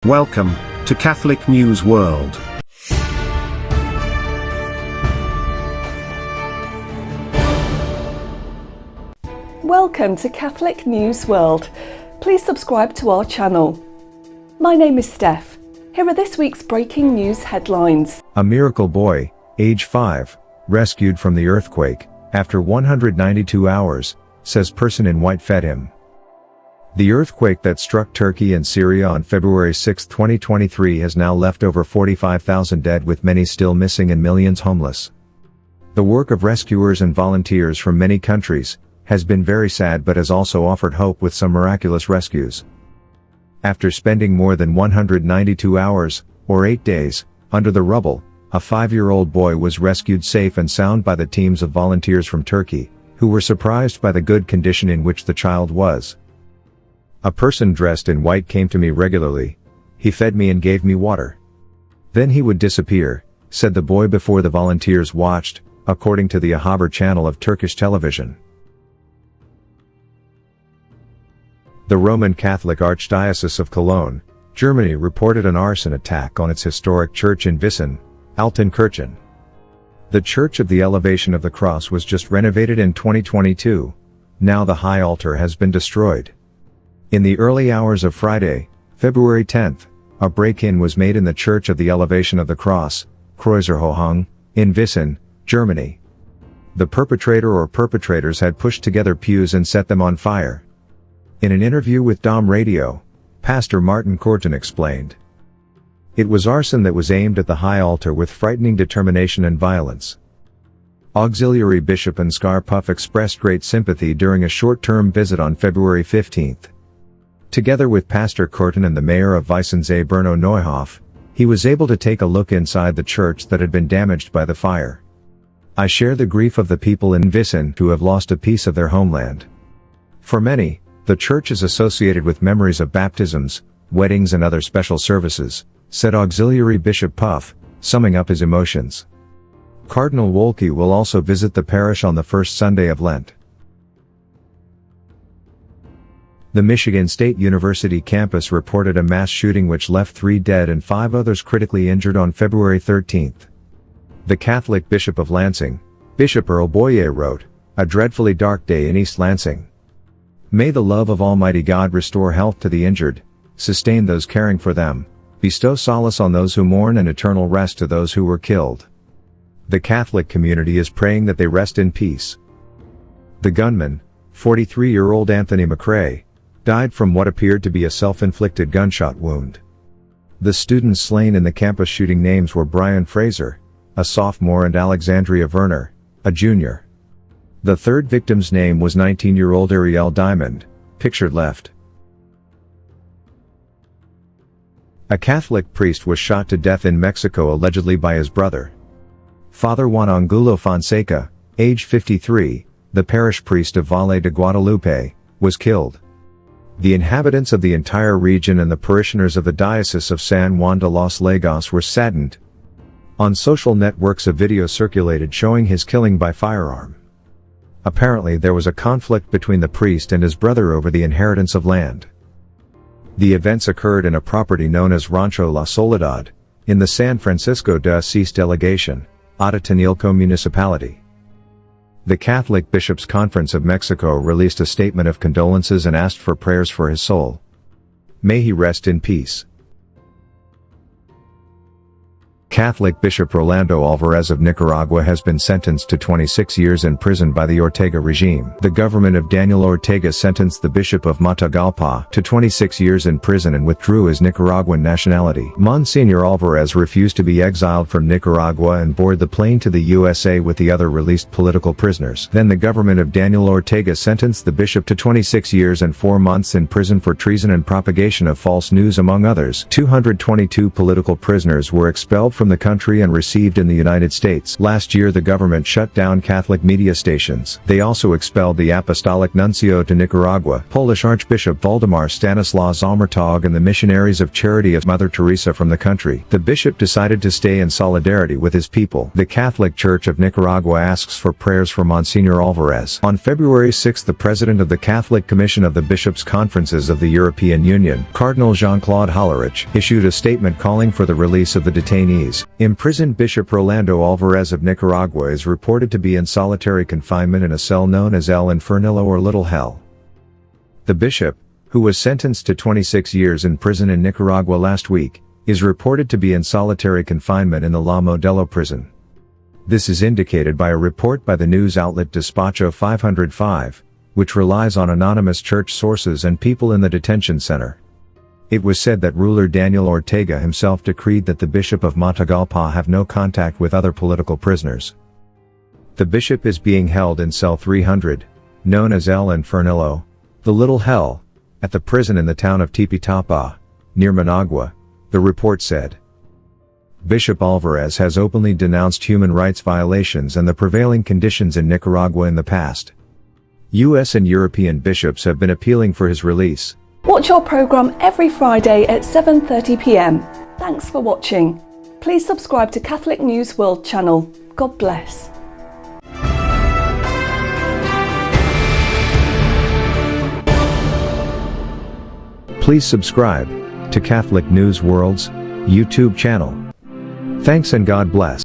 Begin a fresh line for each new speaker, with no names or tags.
Welcome to Catholic News World.
Welcome to Catholic News World. Please subscribe to our channel. My name is Steph. Here are this week's breaking news headlines.
A miracle boy, age 5, rescued from the earthquake after 192 hours, says person in white fed him. The earthquake that struck Turkey and Syria on February 6, 2023 has now left over 45,000 dead, with many still missing and millions homeless. The work of rescuers and volunteers from many countries has been very sad, but has also offered hope with some miraculous rescues. After spending more than 192 hours, or 8 days, under the rubble, a 5-year-old boy was rescued safe and sound by the teams of volunteers from Turkey, who were surprised by the good condition in which the child was. A person dressed in white came to me regularly. He fed me and gave me water. Then he would disappear, said the boy before the volunteers watched, according to the A Haber channel of Turkish television. The Roman Catholic Archdiocese of Cologne, Germany reported an arson attack on its historic church in Wissen, Altenkirchen. The Church of the Elevation of the Cross was just renovated in 2022. Now the high altar has been destroyed. In the early hours of Friday, February 10th, a break-in was made in the Church of the Elevation of the Cross, Kreuzerhöhung, in Wissen, Germany. The perpetrator or perpetrators had pushed together pews and set them on fire. In an interview with Dom Radio, Pastor Martin Korten explained, "It was arson that was aimed at the high altar with frightening determination and violence." Auxiliary Bishop Ansgar Puff expressed great sympathy during a short-term visit on February 15th. Together with Pastor Korten and the mayor of Weissensee Bruno Neuhoff, he was able to take a look inside the church that had been damaged by the fire. "I share the grief of the people in Wissen who have lost a piece of their homeland. For many, the church is associated with memories of baptisms, weddings and other special services," said Auxiliary Bishop Puff, summing up his emotions. Cardinal Wolke will also visit the parish on the first Sunday of Lent. The Michigan State University campus reported a mass shooting which left 3 dead and 5 others critically injured on February 13th. The Catholic Bishop of Lansing, Bishop Earl Boyer, wrote, "A dreadfully dark day in East Lansing. May the love of Almighty God restore health to the injured, sustain those caring for them, bestow solace on those who mourn and eternal rest to those who were killed. The Catholic community is praying that they rest in peace." The gunman, 43-year-old Anthony McRae, died from what appeared to be a self-inflicted gunshot wound. The students slain in the campus shooting names were Brian Fraser, a sophomore, and Alexandria Werner, a junior. The third victim's name was 19-year-old Ariel Diamond, pictured left. A Catholic priest was shot to death in Mexico allegedly by his brother. Father Juan Angulo Fonseca, age 53, the parish priest of Valle de Guadalupe, was killed. The inhabitants of the entire region and the parishioners of the Diocese of San Juan de los Lagos were saddened. On social networks a video circulated showing his killing by firearm. Apparently there was a conflict between the priest and his brother over the inheritance of land. The events occurred in a property known as Rancho La Soledad, in the San Francisco de Asís delegation, Atotonilco municipality. The Catholic Bishops' Conference of Mexico released a statement of condolences and asked for prayers for his soul. May he rest in peace. Catholic Bishop Rolando Alvarez of Nicaragua has been sentenced to 26 years in prison by the Ortega regime. The government of Daniel Ortega sentenced the Bishop of Matagalpa to 26 years in prison and withdrew his Nicaraguan nationality. Monsignor Alvarez refused to be exiled from Nicaragua and boarded the plane to the USA with the other released political prisoners. Then the government of Daniel Ortega sentenced the bishop to 26 years and 4 months in prison for treason and propagation of false news, among others. 222 political prisoners were expelled from from the country and received in the United States. Last year the government shut down Catholic media stations. They also expelled the Apostolic Nuncio to Nicaragua, Polish Archbishop Waldemar Stanislaw Zalmertag, and the Missionaries of Charity of Mother Teresa from the country. The bishop decided to stay in solidarity with his people. The Catholic Church of Nicaragua asks for prayers for Monsignor Alvarez. On February 6, the president of the Catholic Commission of the Bishops' Conferences of the European Union, Cardinal Jean-Claude Hollerich, issued a statement calling for the release of the detainees. Imprisoned Bishop Rolando Alvarez of Nicaragua is reported to be in solitary confinement in a cell known as El Infernillo or Little Hell. The bishop, who was sentenced to 26 years in prison in Nicaragua last week, is reported to be in solitary confinement in the La Modelo prison. This is indicated by a report by the news outlet Despacho 505, which relies on anonymous church sources and people in the detention center. It was said that ruler Daniel Ortega himself decreed that the Bishop of Matagalpa have no contact with other political prisoners. The bishop is being held in cell 300, known as El Infernillo, the Little Hell, at the prison in the town of Tipitapa, near Managua, the report said. Bishop Alvarez has openly denounced human rights violations and the prevailing conditions in Nicaragua in the past. U.S. and European bishops have been appealing for his release.
Watch our programme every Friday at 7:30 p.m. Thanks for watching. Please subscribe to Catholic News World channel. God bless.
Please subscribe to Catholic News World's YouTube channel. Thanks and God bless.